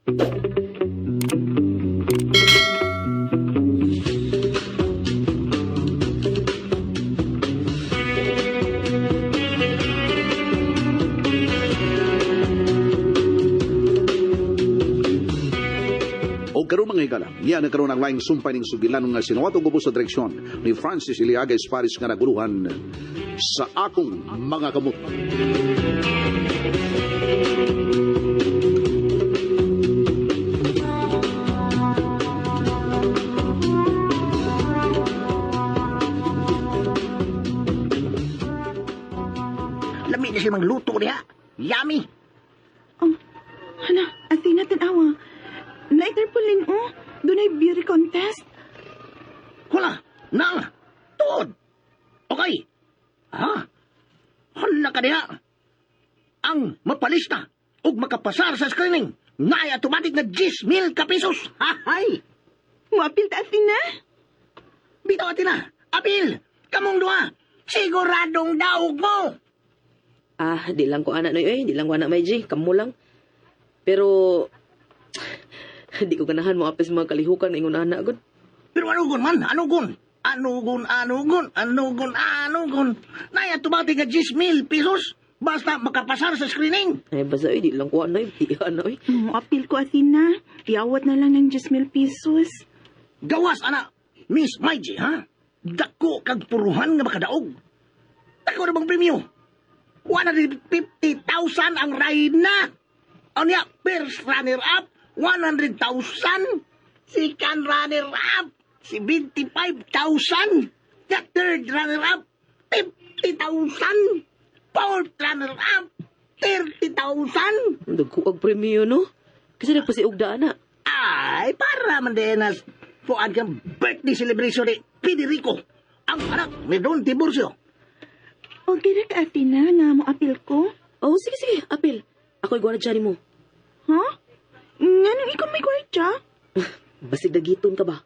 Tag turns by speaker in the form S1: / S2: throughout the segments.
S1: O karon mga higala, niya nagkaroon ang laing sumpay ng sugilan nga sinuwatong gubos sa direksyon ni Francis Iliaga Esparis nga naguluhan sa akong mga kamot.
S2: Lami na siya magluto niya. Yummy.
S3: Hala, Athena, tanawa. Na-interpolin, Dunay beauty contest.
S2: Wala. Nang. Tuod. Okay. Hala ka niya. Ang mapalista ug makapasar sa screening ngay automatic na 10,000 ka pesos. Hahay.
S3: Muapil ta, Athena.
S2: Bitaw atin na. Apil. Kamong duha. Siguradong daog mo.
S4: Di lang ko anak noy, di lang ko anak may G, kamo lang. Pero, di ko ganahan mo apis mga kalihukan na ingon anak, God.
S2: Pero anugon man, anugon. Anugon. Nay automatic na 10,000 pesos. Basta makapasar sa screening.
S4: Ay, basta di lang ko anak, di anak,
S3: Muapil ko, Athena. Iawat na lang ng 10,000 pesos.
S2: Gawas, anak. Miss Maiji, ha? Dako kag puruhan nga makadaog. Dako na bang premyo? 150,000 ang ride na. O niya, first runner-up, 100,000. Second runner-up, 75,000. The third runner-up, 50,000. Fourth runner-up, 30,000.
S4: Dagko kag premyo, no? Kasi nagpasiugda, anak.
S2: Ay, para man din as puan kang birthday celebration ni Federico. Ang anak ni Don Tiburcio.
S3: Okay na ka, Athena, nga muapil ko.
S4: Oh, sige, apil. Ako'y gwardiya mo.
S3: Ha? Nga nang ikaw may gwardya?
S4: Basig dagiton ka ba?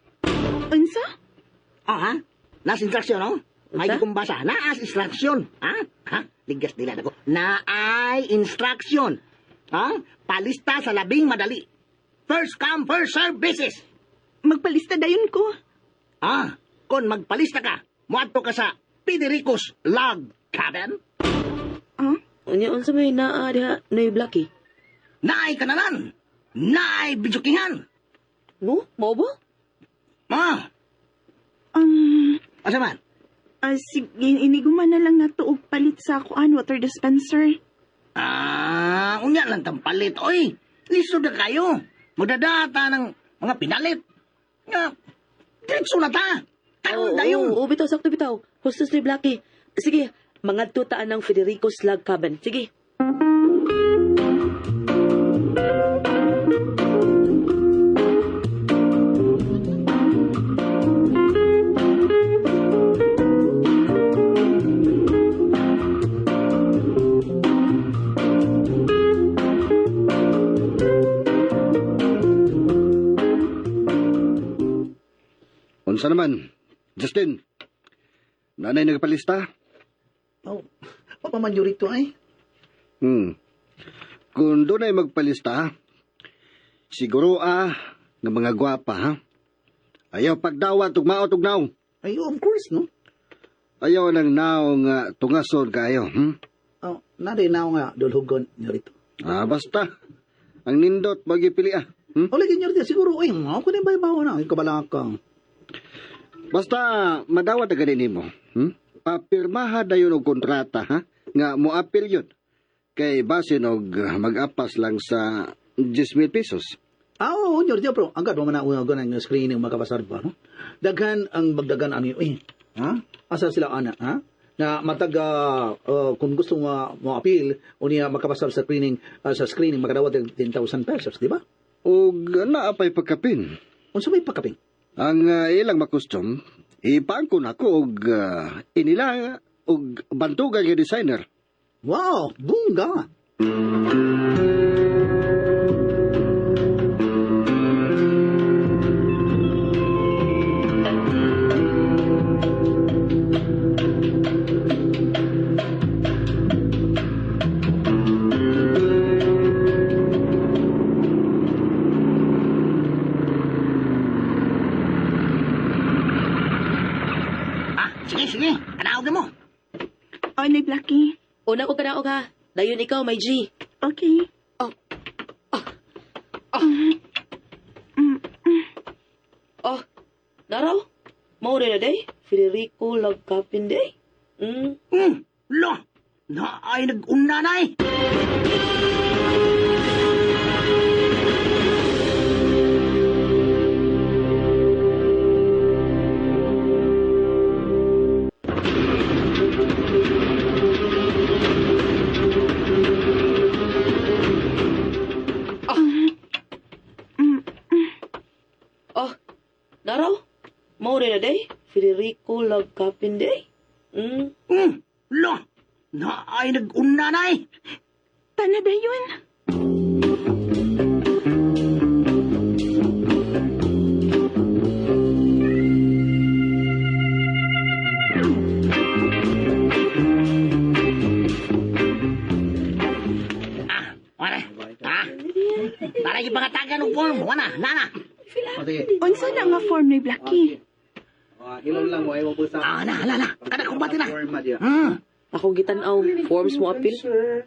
S3: Unsa?
S2: Nas instruction, no? May
S4: Unsa?
S2: kong basa. Naas instruction. Ligas nila ako. Naay instruction. Palista sa labing madali. First come, first serve basis.
S3: Magpalista dayon ko.
S2: Kung magpalista ka, muadto ka sa Federico's Log Cabin.
S4: Unya, unsa may naa diha, noy Blacky?
S2: Naay kananan. Naay bijukingan.
S4: No? Mao ba?
S2: Asa man?
S3: Sige, iniguman na lang nato og palit sa kuan water dispenser.
S2: Unya lang tampalit. Oy, listo na kayo. Magdadata ng mga pinalit. Diretso na ta. Karon dayon.
S4: Oo, bitaw, sakto bitaw. Hostos ni Blacky. Sige, mga tutaan ng Federico's Log Cabin. Sige.
S1: Unsa naman? Justin, nanay nagpalista?
S2: Papaman yun rito ay.
S1: Kung doon ay magpalista, siguro ng mga gwapa, ha? Ayaw pagdawat, tugmao, tugnaw.
S2: Ay, of course, no?
S1: Ayaw ng naong tungasod kayo,
S2: Naday na ako nga, dulhugon nyo rito.
S1: Basta. Ang nindot, magipili,
S2: Lagi nyo rito, siguro, ako na yung bayabaw na, yung kabalakang.
S1: Basta, madawat na ganin mo. Papirmaha na yun og kontrata, ha? Nga moapil yun. Kay basin og mag-apas lang sa 10,000 pesos.
S2: Oo, nyo rito, bro. Agad mo man ako ng screening makapasar pa, no? Daghan ang magdagan ano yun, Asa sila, anak, ha? Na matag, kung gusto mo appeal, o niya makapasar sa screening, makadawat ng 10,000 pesos, di ba?
S1: O naapay pagkapin.
S2: Unsa may pagkaping?
S1: Ang ilang makustom, ipangkon ako og inila og bantugan nga designer.
S2: Wow, bungga!
S5: sige. Anaog na mo.
S3: O, ni Blackie.
S4: Una ko kanaog ha. Dayon ikaw, may G.
S3: Okay.
S4: Oh, naraw? Mao rin na day? Federico Lagkapin day?
S5: Lo, na ay nag-una na eh.
S4: Oh, naraw? Mao rin na day? Federico Lagkapin day?
S5: Lo, na ay nag-una na eh.
S3: Tana ba yun?
S5: Wala. Para yung mga taga ng form. Wala, nana.
S3: Unsa na nga form ni Blackie?
S2: Hilom lang mo, ayaw po sa...
S5: Na. Kada kumbati na.
S2: Forma diya.
S4: Akong gitanaw, forms mo apil?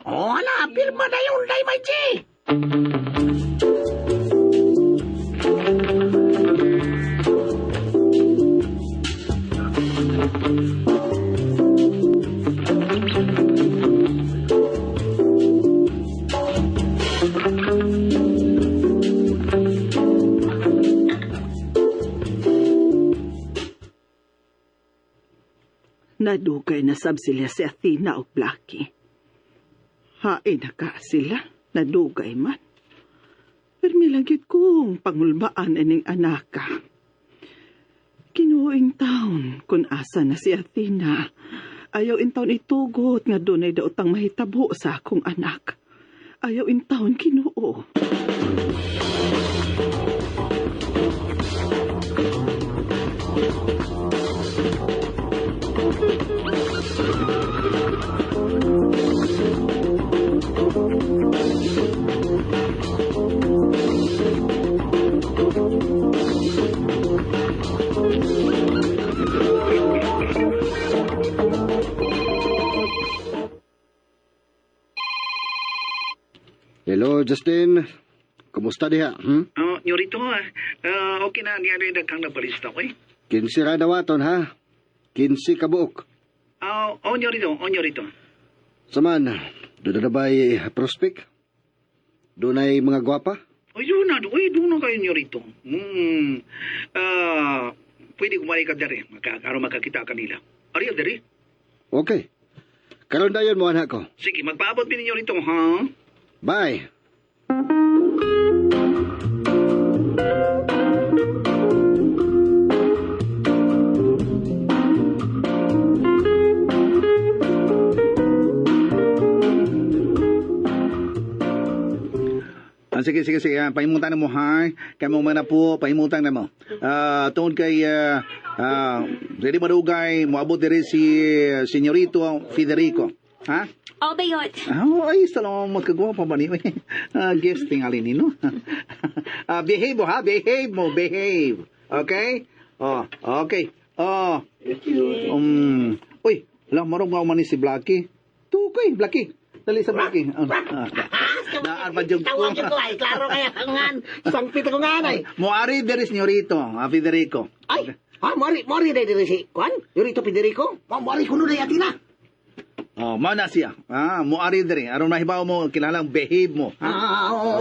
S5: Wala, pirma na yun, day may chi.
S6: Nadugay na sab sila si Athena o Blackie. Hain na ka sila, nadugay man. Pero milagit kong pangulbaan ining anaka. Kinuing taon kung asa na si Athena. Ayaw in taon itugot nga dunay daotang mahitabo sa akong anak. Ayaw in taon kinuo.
S1: Hello, Justin. Kumusta diha?
S7: Nyorito okay na niya rin kang napalista ko eh.
S1: 15 ra dawaton ha. 15 kabuok.
S7: Nyorito.
S1: Saman, doon na ba'y prospect? Doon ay mga gwapa?
S7: Doon na kayo nyorito. Pwede kumali ka dari, araw makakita kanila. Ariyo dari?
S1: Okay. Karon dayon mo anak ko.
S7: Sige, magpaabot din nyorito, ha?
S1: Bye.
S2: Sige. Paimutan na mo, ha? Kaya mo na po, paimutan na mo. Tungkol kay, ready madugay, moabot diri si Senyorito Federico. Ha?
S8: Oh, bayot.
S2: Ay, salamat magkagawa pa ba niyo? Guest tingali nino. Behave mo, ha? Behave. Okay? Okay. Uy, alam, marong nga ni si Blackie. Tukay, Blackie. Dali sa Blackie. Naarpa dyan ko.
S5: Tawag ko ay, klaro kaya kangan. Sangpit ko nga ay.
S2: Moari diri Senyorito, Federico.
S5: Ay, mori day diri si Juan, Yorito Federico. Mori kuno day atina.
S2: Mao na siya. Moari diri. Aron mahibaw mo, kilalang behave mo.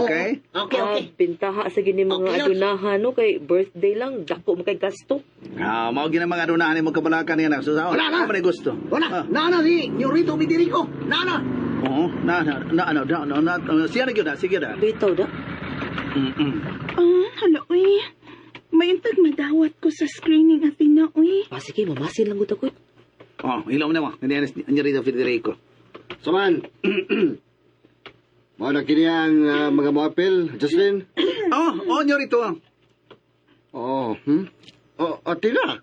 S2: Okay?
S5: Okay.
S4: Pintaha sa gini mga
S5: Okay,
S4: adunahan, no? Kay birthday lang, dako mo kay gasto.
S2: Mao gina mga adunahan mo kabalakan niya. So,
S5: Wala na.
S2: Ano gusto?
S5: Wala, nana si Yorito Federico. Nana.
S2: Oo, siya na yun, sige na.
S4: Bitaw da.
S3: Hala, uy. May intag madawat ko sa screening, Athena, uy.
S4: Sige, mamasin lang ko.
S2: Ilaw na mo. Hindi rin Federico.
S1: Saman. Mo na kini ang mga moapel, Justin?
S2: Nyorito.
S1: Atina.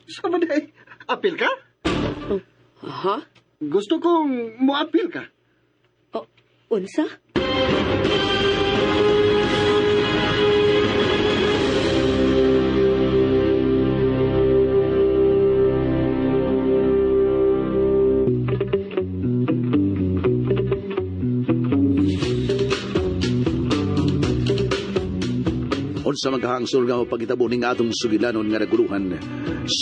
S1: Sama day. Apil ka?
S4: Ha?
S1: Gusto kong moapil ka.
S4: Unsa?
S8: Unsa maghangsol nga pagitabo ning atong sugilanon nga naguluhan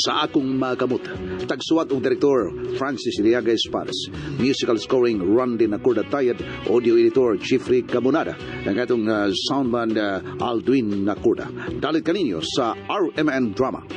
S8: sa akong makamot. Tagsuwat og direktor Francis Iriaga Espares, musical scoring Randy Nacorda Tayad, audio editor Jeffrey Cabonada, ang atong soundman Aldwin Nacorda. Dalit kaninyo sa RMN Drama.